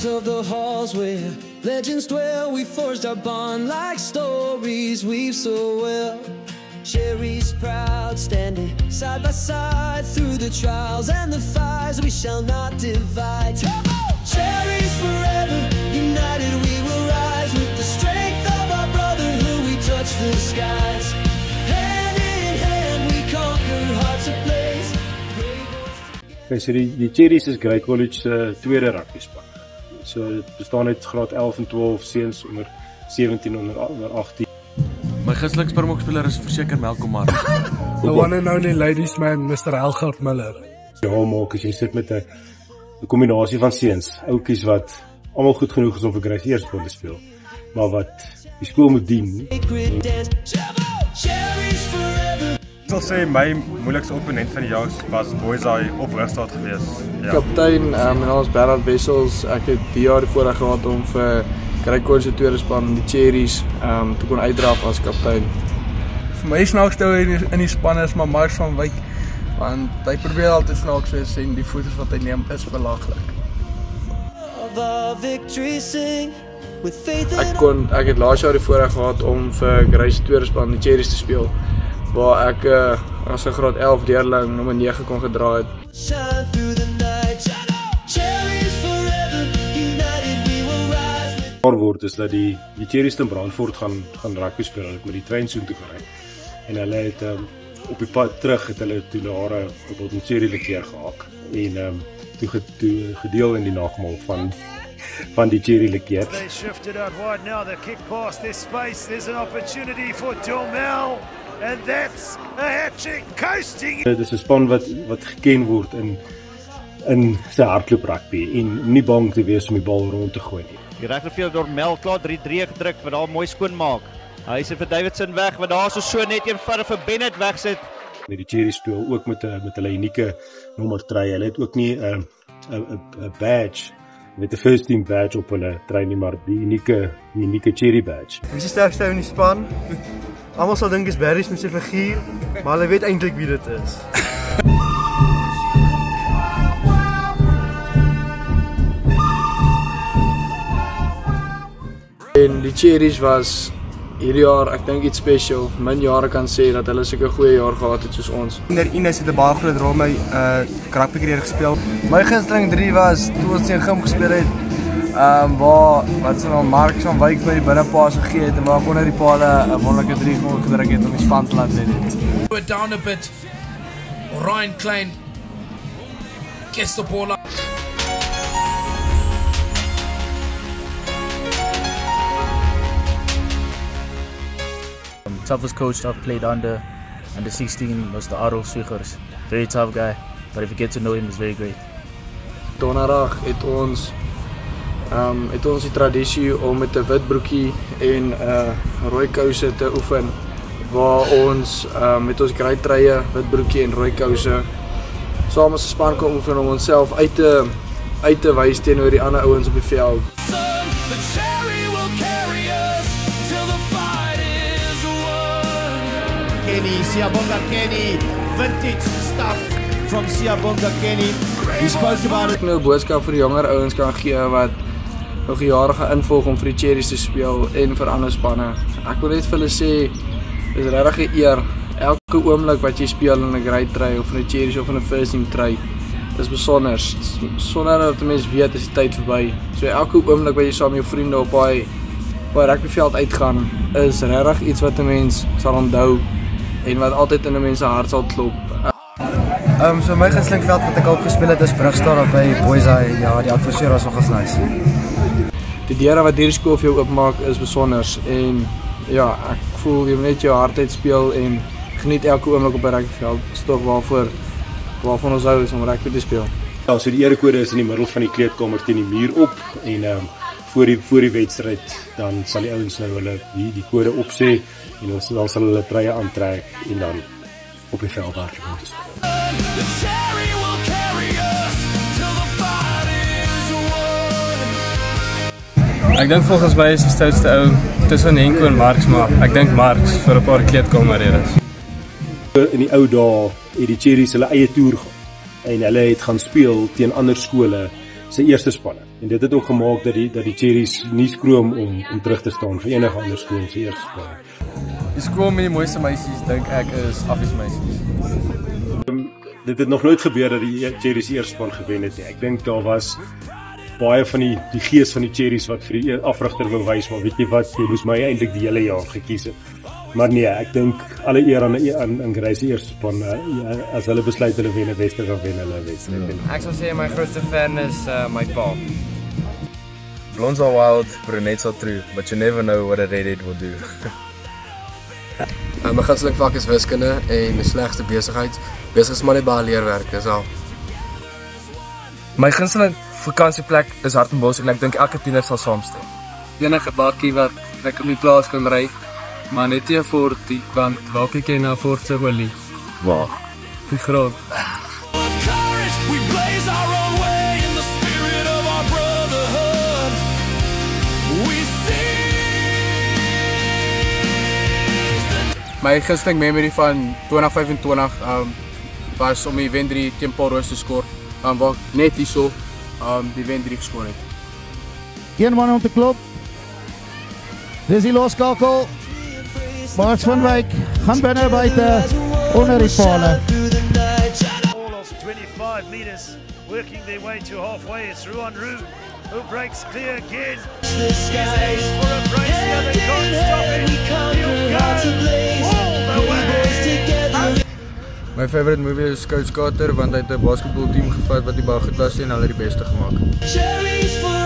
corners of the halls where legends dwell. We forged our bond like stories weave so well. Cherries proud, standing side by side through the trials and the fires. We shall not divide. Cherries forever, united we will rise with the strength of our brotherhood. We touch the skies. Hand in hand we conquer hearts ablaze. Okay, so die Cherries is Grey College se tweede rugby span. So dit bestaan uit graad 11 en 12 seuns onder 17 onder 18. My gunsteling Springbokspeler is verseker Malcolm Marx. The one and only ladies man, Mr. Elgert Miller. Ja, maak as jy sit met 'n kombinasie van seuns, ouetjies wat almal goed genoeg is om vir Grey eers te speel, maar wat die skool moet dien. Ek sal sê my moeilikste opponent van die jaar was Boysay op Hoogstraat gewees. Ja. Kaptein, my naam is Bernard Wessels. Ek het die jaar voorheen gehad om vir Grey College se tweede span, die Cherries, te kon uitdraf as kaptein. Vir my snaakste ou in die span is maar Mark van Wyk, want hy probeer altyd snaaks wees en die foto's wat hy neem is belaglik. Ek het laas jaar die voorheen gehad om vir Grey se tweede span, die Cherries, te speel, waar ek as 'n graad 11 leerling nommer 9 kon gedra het. Word is dat die Cherries in Brandfort gaan rugby speel met die trein soontoe gery. En hulle het op die pad terug het hulle toe daar op die Cherry lekeer gehak en toe gedeel in die nagmaal van die Cherry lekeer. They shifted out wide now, they kick past this space, there's an opportunity for Dormel and that's a hat-trick coasting. Dit is 'n span wat geken word in sy hardloop rugby en nie bang te wees om die bal rond te gooi nie. Die regterveld Dormel klaar 3-3 gedruk wat daar mooi skoon maak. Hy sit vir Davidson weg wat daar so net eenvoudig vir Bennett wegsit. Die Cherries speel ook met hulle unieke nommer trui. Hulle het ook nie 'n badge met 'n first team badge op hulle trui nie, maar die unieke Cherry badge. Wie is die sterkste in die span? Almal sal dink is Barry met sy figuur, maar hulle weet eintlik wie dit is. En die Cherries was hierdie jaar, ek dink iets special. Min jare kan sê dat hulle seker 'n goeie jaar gehad het soos ons. Ines het 'n baie groot rol my rugby carrière gespeel. My gunsteling 3 was toe ons teen Gim gespeel het. Waar wat se nou Mark van Wyk vir die binnepaas gegee het en waar onder die paal 'n wonderlike 3 gedruk het om die span te laat wen het. We're down a bit. Ryan Klein gets the ball up. Toughest coach I've played under 16 was the Adolf Swiegers. Very tough guy, but if you get to know him, he's very great. Donderdag het ons die tradisie om met 'n wit broekie en rooi kouse te oefen, waar ons met ons grey truie, wit broekie en rooi kouse saam as 'n span kan oefen om onsself uit te wys teenoor die ander ouens op die veld. Siyabonga Kenny, vintage stuff from Siyabonga Kenny. He spoke about it. Ek nou 'n boodskap vir die jonger ouens kan gee wat nog jare gaan involg om vir die Cherries te speel en vir ander spanne. Ek wil net vir hulle sê, dis regtig 'n eer. Elke oomblik wat jy speel in 'n Grey trui of in 'n Cherries of in 'n first team trui, dis besonder. Sonder dat die mens weet as die tyd verby. So elke oomblik wat jy saam met jou vriende op daai rugbyveld uitgaan, is regtig iets wat 'n mens sal onthou en wat altyd in 'n mens se hart sal klop. So my gunsteling veld wat ek al gespeel het is Brugstad by Boysay. Ja, die atmosfeer was nogals nice. Die deure wat hierdie skool vir jou oopmaak is besonder en ja, ek voel jy moet net jou hart uitspeel en geniet elke oomblik op 'n rugbyveld. Dis tog waarvan ons hou is om rugby te speel. Ja, so die erekode is in die middel van die kleedkamer teen die muur op en voor die wedstryd dan sal die ouens nou hulle die kode opsê en dan sal hulle truie aantrek en dan op die veld hardloop. Ek dink volgens my is die stoutste ou tussen Henko en Marx, maar ek dink Marx vir 'n paar kleedkamerredes. In die ou dae het die Cherries hulle eie toer gehad en hulle het gaan speel teen ander skole se eerste spanne. En dit het ook gemaak dat die Cherries nie skroom om terug te staan vir enige ander skool in die eerste span. Die skool met die mooiste meisies dink ek is Affies meisies. Dit het nog nooit gebeur dat die Cherries eerste span gewen het nie. Ek dink daar was baie van die gees van die Cherries wat vir die afrigter wou wys, maar weet jy wat, jy moes my eintlik die hele jaar gekies het. Maar nee, ek dink alle eer aan Grace se eerste span. As hulle besluit hulle wen 'n wedstryd, dan wen hulle 'n wedstryd. Ek sal sê my grootste fan is my pa. Blondes are wild, brunettes are true, but you never know what a redhead will do. My gunsteling vak is wiskunde en my slegste besigheid is maar net baie leerwerk, dis al. My gunsteling vakansieplek is Hartenbos en ek dink elke tiener sal saamstem. Enige bakkie wat ek op die plaas kan ry, maar net nie 'n Fortie, want waar kyk jy na Fort se olie? Waar? Die grond. My gunsteling memory van 2025 was om die wen 3 teen Paul Roos te skoor. Waar net hierso die wen 3 geskoor het. Een man om te klop. Dis die loskakel. Bart van Wyk gaan binne buite onder die pale. All of 25 meters working their way to halfway. It's Ruan Roo who breaks clear again. He's in for a brace, the other can't stop it. He'll go all the way. My favorite movie is Coach Carter want hy het 'n basketbalteam gevat wat die baie goed was en hulle die beste gemaak.